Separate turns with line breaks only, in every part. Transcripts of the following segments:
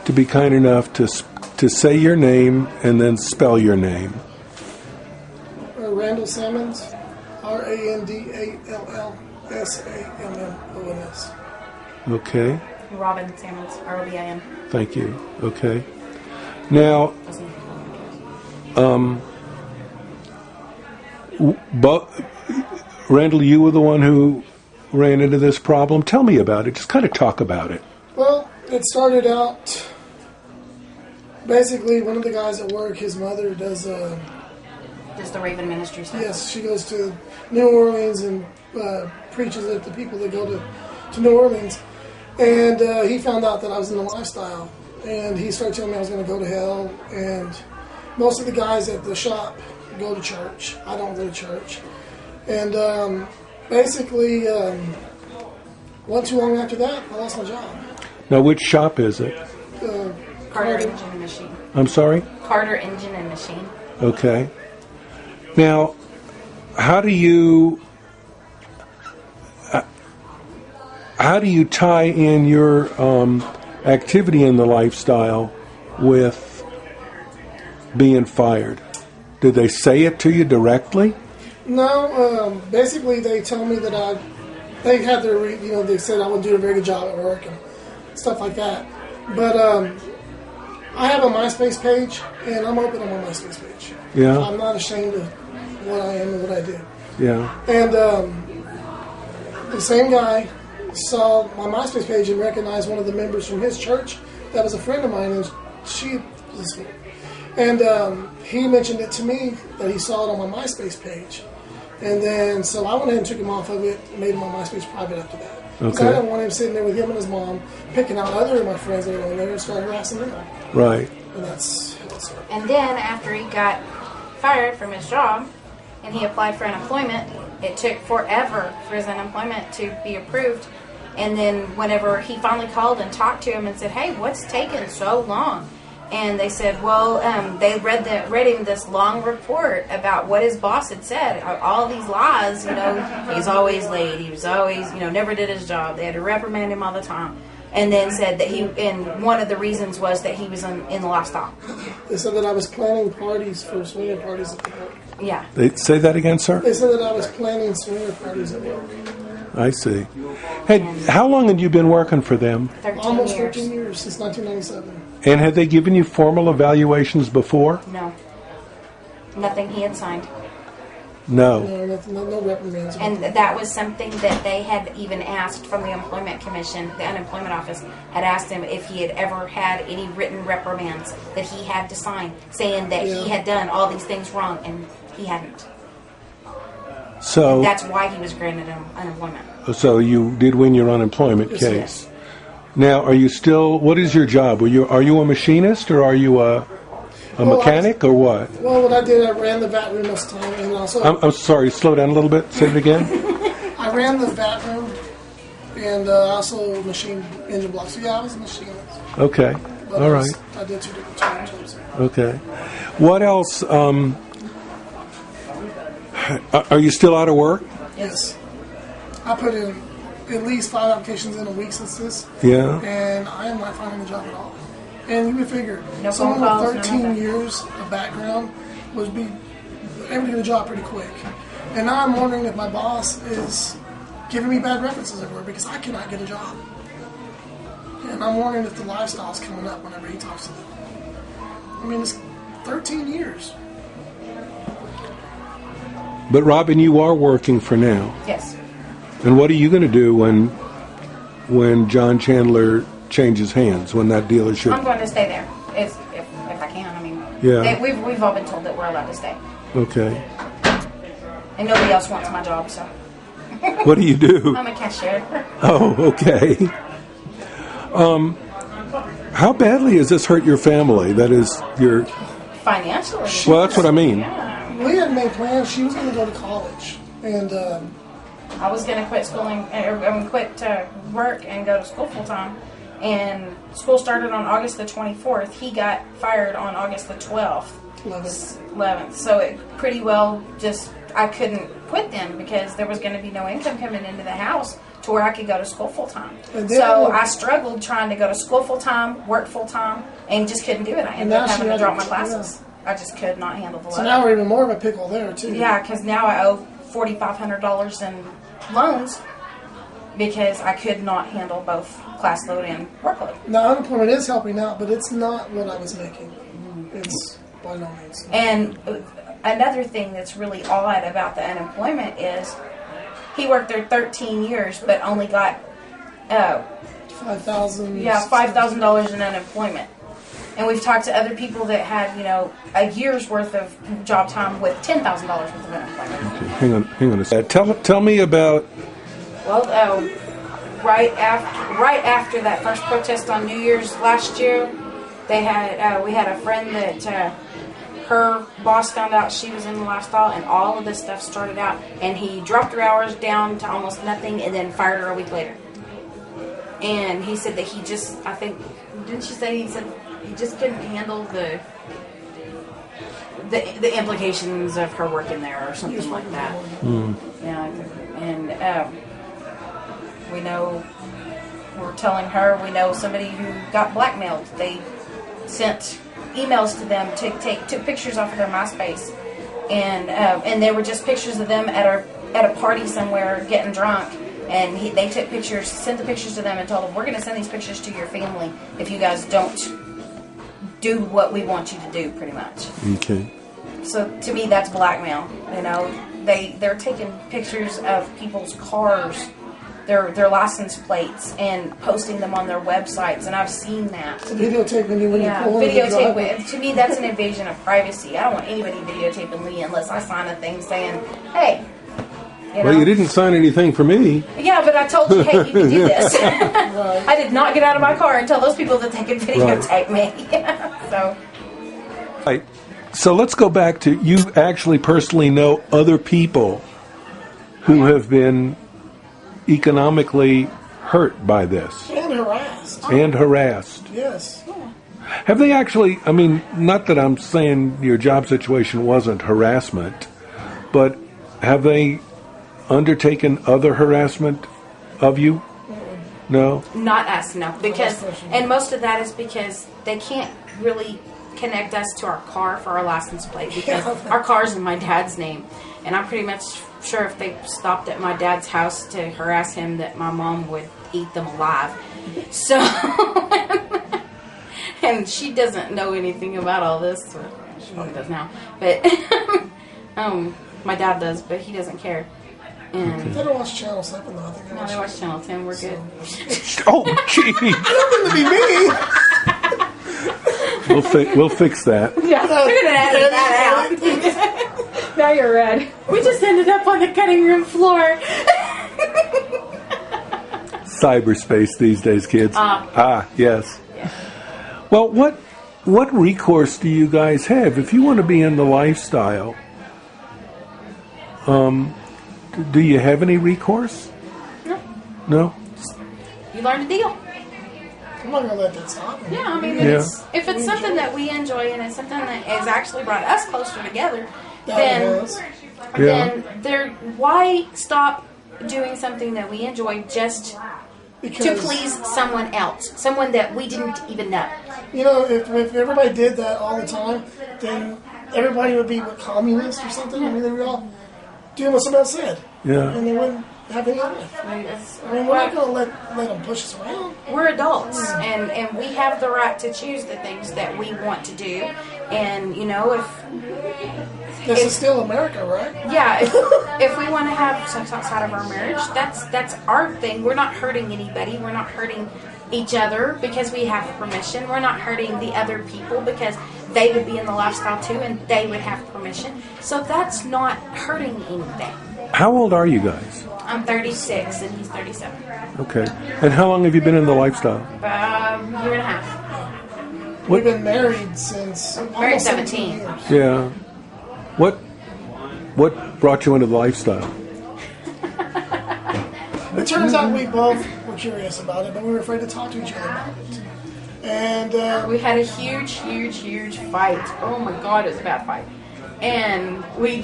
to be kind enough to say your name and then spell your name.
Randall Sammons, RandallSammons.
Okay.
Robin Sammons, ROBIN.
Thank you. Okay. Now, Randall, you were the one who ran into this problem. Tell me about it. Just kind of talk about it.
Well, it started out, basically, one of the guys at work, his mother does
the Raven Ministry stuff.
Yes, she goes to New Orleans and preaches at the people that go to New Orleans. And he found out that I was in the lifestyle. And he started telling me I was going to go to hell. And most of the guys at the shop go to church. I don't go to church. And basically, not too long after that, I lost my job.
Now, which shop is it?
Carter Engine and Machine.
I'm sorry?
Carter Engine and Machine.
Okay. Now, how do you tie in your activity in the lifestyle with being fired? Did they say it to you directly?
No, basically they told me that they had their, they said I would do a very good job at work and stuff like that. But I have a MySpace page, and I'm open on my MySpace page.
Yeah.
I'm not ashamed of what I am and what I do.
Yeah.
And the same guy saw my MySpace page and recognized one of the members from his church that was a friend of mine, and she was, and he mentioned it to me that he saw it on my MySpace page. And then, so I went ahead and took him off of it and made my MySpace private after that.
Okay.
So I didn't want him sitting there with him and his mom, picking out other of my friends that were on there and started harassing them.
Right.
And that's how it started.
And then after he got fired from his job and he applied for unemployment, it took forever for his unemployment to be approved. And then whenever he finally called and talked to him and said, "Hey, what's taking so long?" And they said, well, they read him this long report about what his boss had said, all these lies, he's always late, he was always, never did his job, they had to reprimand him all the time. And then said that and one of the reasons was that he was in the lifestyle.
They said that I was planning parties for swinger parties at the work.
Yeah.
They say that again, sir?
They said that I was planning swinger parties at work.
I see. Hey, how long had you been working for them?
13
Almost
years.
13 years, since 1997.
And had they given you formal evaluations before?
No. Nothing he had signed.
No.
No reprimands.
And that was something that they had even asked from the Employment Commission, the Unemployment Office, had asked him if he had ever had any written reprimands that he had to sign, saying that he had done all these things wrong, and he hadn't.
So
and that's why he was granted unemployment.
So you did win your unemployment case.
Yes.
Now, are you still? What is your job? Are you a machinist, or are you a mechanic, or what?
Well, what I did, I ran the vat room most of the time, and also
I'm sorry. Slow down a little bit. Say it again.
I ran the vat room, and also machined engine blocks. So yeah, I was a machinist.
Okay.
But
All right.
I did two different jobs.
Okay. What else? Are you still out of work?
Yes. I put in at least 5 applications in a week since this.
Yeah.
And I am not finding a job at all. And you would figure
No
someone
phone calls,
with
no
13
nothing.
years of background would be able to get a job pretty quick. And now I'm wondering if my boss is giving me bad references everywhere because I cannot get a job. And I'm wondering if the lifestyle's coming up whenever he talks to them. I mean, it's 13 years.
But Robin, you are working for now.
Yes.
And what are you going to do when John Chandler changes hands, when that dealership?
I'm going to stay there if I can. I mean,
Yeah.
we've all been told that we're allowed to stay.
Okay.
And nobody else wants my job, so.
What do you do?
I'm a cashier.
Oh, okay. How badly has this hurt your family? That is, your...
Financially.
Well, that's what I mean.
Yeah.
We had made plans. She was going to go to college. And
I was going to quit schooling, or quit work and go to school full time. And school started on August the 24th. He got fired on August the 12th. 11th. So it pretty well just, I couldn't quit then because there was going to be no income coming into the house to where I could go to school full time.
And
So I struggled trying to go to school full time, work full time, and just couldn't do it. I ended up having to drop my classes. I just could not handle the load.
So now we're even more of a pickle there, too.
Yeah, because now I owe $4,500 in loans because I could not handle both class load and workload.
Now, unemployment is helping out, but it's not what I was making. It's by no means.
And another thing that's really odd about the unemployment is he worked there 13 years, but only got
$5,000.
Yeah, $5,000 in unemployment. And we've talked to other people that had, a year's worth of job time with $10,000 worth of unemployment.
Okay, hang on a second. Tell me about.
Well, right after that first protest on New Year's last year, we had a friend that her boss found out she was in the lifestyle, and all of this stuff started out, and he dropped her hours down to almost nothing, and then fired her a week later. And he said that he just, I think, didn't she say he said he just couldn't handle the implications of her working there or something like that. Yeah, and we're telling her we know somebody who got blackmailed. They sent emails to them took pictures off of their MySpace, and they were just pictures of them at a party somewhere getting drunk. And they took pictures, sent the pictures to them, and told them, we're going to send these pictures to your family if you guys don't do what we want you to do, pretty much.
Okay.
So to me, that's blackmail. They're taking pictures of people's cars, their license plates, and posting them on their websites, and I've seen that.
So videotaping you when you pull in the driveway.
To me, that's an invasion of privacy. I don't want anybody videotaping me unless I sign a thing saying, hey.
Well, you didn't sign anything for me.
Yeah, but I told you, hey, you can do this. I did not get out of my car and tell those people that they could videotape me. So.
Right. So let's go back to you actually personally know other people who have been economically hurt by this.
And harassed.
And
Yes.
Have they actually, not that I'm saying your job situation wasn't harassment, but have they undertaken other harassment of you? No?
Not us, no. And most of that is because they can't really connect us to our car for our license plate because our car's in my dad's name. And I'm pretty much sure if they stopped at my dad's house to harass him that my mom would eat them alive. So, and she doesn't know anything about all this. She probably does now. But my dad does, but he doesn't care. And
They don't watch Channel 7 though. I think
they watch Channel 10. We're good.
Oh, gee. We'll fix that.
Yeah, we're going to edit that out. Now you're red. We just ended up on the cutting room floor.
Cyberspace these days, kids. Yes.
Yeah.
Well, what recourse do you guys have if you want to be in the lifestyle? Do you have any recourse?
No.
No?
You learn to deal.
I'm not going to let that stop me.
Yeah, if it's something that we enjoy and it's something that has actually brought us closer together, then why stop doing something that we enjoy just to please someone else, someone that we didn't even know?
If everybody did that all the time, then everybody would be communist or something. They would all doing what someone else said.
Yeah.
And they wouldn't have any life. We're not going to let them push us around.
We're adults, and we have the right to choose the things that we want to do. And,
This is still America, right?
Yeah, if we want to have sex outside of our marriage, that's our thing. We're not hurting anybody. We're not hurting each other because we have permission. We're not hurting the other people because they would be in the lifestyle too and they would have permission. So that's not hurting anything.
How old are you guys?
I'm 36 and he's 37.
Okay. And how long have you been in the lifestyle?
Year and a half.
We've been married since
Married 17
years.
Yeah. What brought you into the lifestyle?
It turns out we both were curious about it, but we were afraid to talk to each other about it. And
we had a huge fight. Oh my God, it was a bad fight. And we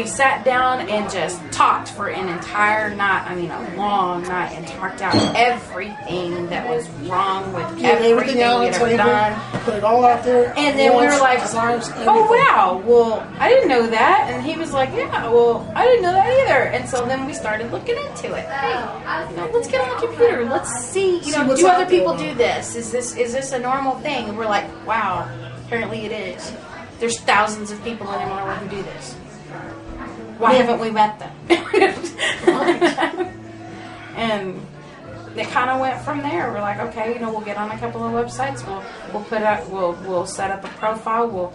sat down and just talked for an entire night. I mean, a long night, and talked out everything that was wrong with everything
out
we
on
had
the
ever
table,
done.
put it all out there.
And then we were like,
desires,
oh wow, well, I didn't know that. And he was like, yeah, well, I didn't know that either. And so then we started looking into it. Hey, let's get on the computer. Let's see, do other people do this? Is this a normal thing? And we're like, wow, apparently it is. There's thousands of people in Amarillo who do this. Why haven't we met them? And it kind of went from there. We're like, okay, we'll get on a couple of websites. We'll set up a profile.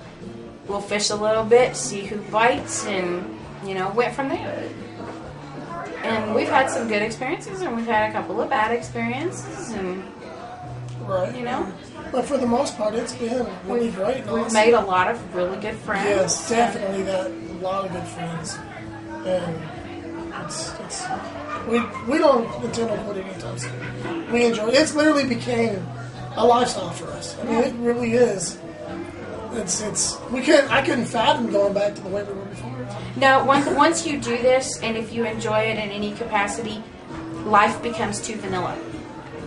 We'll fish a little bit, see who bites, and went from there. And we've had some good experiences, and we've had a couple of bad experiences, and
But for the most part, it's been really great.
We've made a lot of really good friends.
Yes, definitely a lot of good friends, and we don't intend on quitting anytime soon. We enjoy it. It's literally became a lifestyle for us. I mean, it really is. I couldn't fathom going back to the way we were before.
No, once you do this, and if you enjoy it in any capacity, life becomes too vanilla.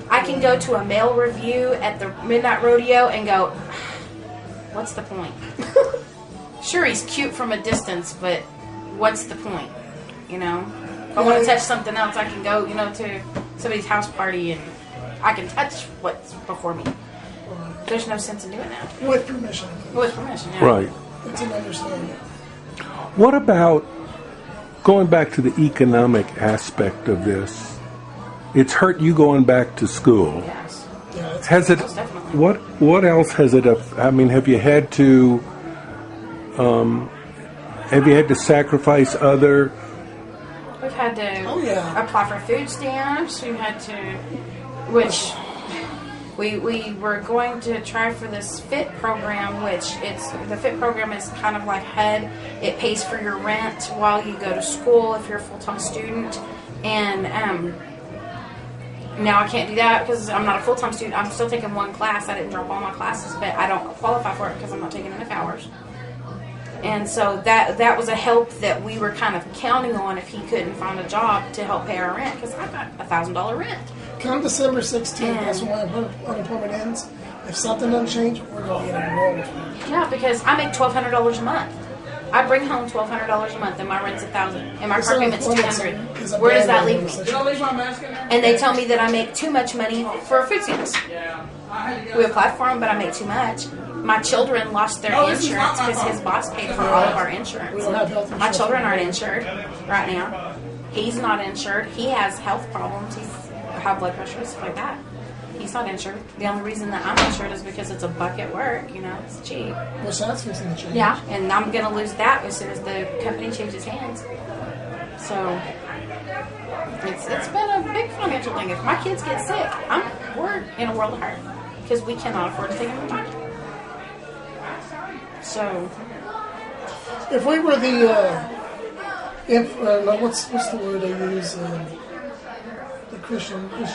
I can go to a male review at the Midnight Rodeo and go, what's the point? Sure, he's cute from a distance, but what's the point? If I want to touch something else, I can go, to somebody's house party and I can touch what's before me. There's no sense in doing that.
With permission.
With permission, yeah.
Right.
It's an understanding.
What about going back to the economic aspect of this? It's hurt you going back to school.
Yes.
Yeah,
Has it?
Most definitely.
What else has it? I mean, have you had to sacrifice other?
We've had to apply for food stamps. We've had to, which we were going to try for this FIT program, which the FIT program is kind of like HUD. It pays for your rent while you go to school if you're a full-time student, and now I can't do that because I'm not a full-time student. I'm still taking one class. I didn't drop all my classes, but I don't qualify for it because I'm not taking enough hours. And so that was a help that we were kind of counting on if he couldn't find a job to help pay our rent, because I got $1,000 rent.
Come December 16th, that's when my unemployment ends. If something doesn't change, we're going to get enrolled.
Yeah, because I make $1,200 a month. I bring home $1,200 a month, and my rent's $1,000, and my car payment's $200. Where does that leave me? And they tell me that I make too much money for food stamps. We applied for them, but I make too much. My children lost their insurance because his boss paid for all of our insurance. My children aren't insured right now. He's not insured. He has health problems. He's high blood pressure, stuff like that. He's not insured. The only reason that I'm insured is because it's a buck at work. It's cheap.
Well, so that's fixing to change.
Yeah, and I'm going to lose that as soon as the company changes hands. So it's been a big financial thing. If my kids get sick, we're in a world of hurt because we cannot afford to take them to the doctor. So
if we were the what's the word they use? The Christians use.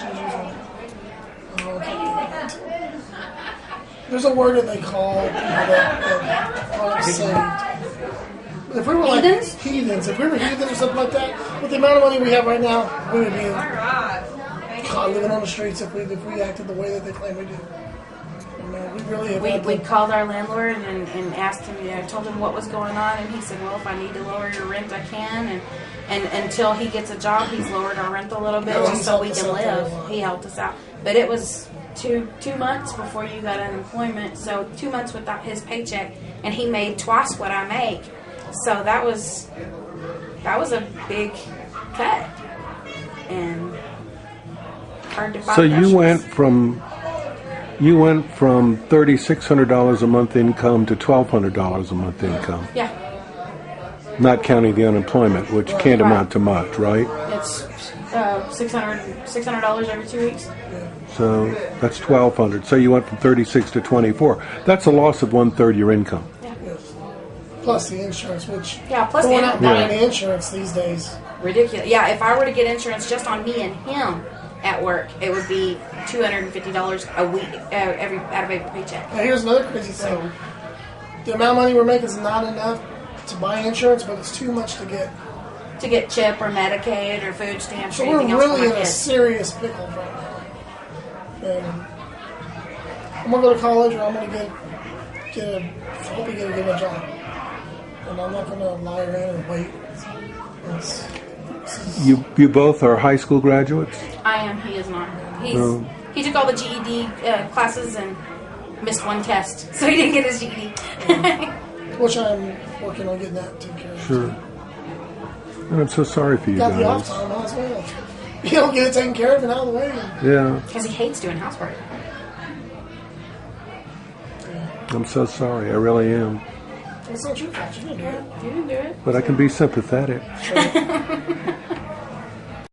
There's a word that they call people that aren't saved. If we were like heathens, if we were heathens or something like that, with the amount of money we have right now, we would be living on the streets if we acted the way that they claim we do. We really have
we called our landlord and asked him, told him what was going on, and he said, well, if I need to lower your rent, I can. And until he gets a job, he's lowered our rent a little bit just so we can live. He helped us out. But it was two months before you got unemployment, so 2 months without his paycheck, and he made twice what I make. So that was a big cut, and hard to find.
So you went from $3,600 a month income to $1,200 a month income.
Yeah.
Not counting the unemployment, which can't amount to much, right?
It's $600 every 2 weeks.
So that's $1,200. So you went from 36 to 24. That's a loss of 1/3 your income.
Yeah.
Plus the insurance, which
plus
going out buying the insurance these days.
Ridiculous. Yeah, if I were to get insurance just on me and him at work, it would be $250 a week out of every paycheck.
Now here's another crazy thing: the amount of money we're making is not enough to buy insurance, but it's too much to get.
To get CHIP or Medicaid or food stamps
So
or
we're
anything else for
really
my
in a
kids.
serious pickle right now. And I'm gonna go to college, or I'm gonna hopefully get a good job. And I'm not gonna lie around and wait.
You both are high school graduates?
I am. He is not.
No.
He took all the GED classes and missed one test, so he didn't get his GED.
Which I'm working on getting that taken care of.
Sure. And I'm so sorry for you
Got the off
guys.
time, might as well. You don't get it taken care of and out of the way.
Yeah.
Because he hates doing housework.
I'm so sorry. I really am.
It's not your fault. You didn't do it.
You didn't do it.
But I can be sympathetic.
Sure.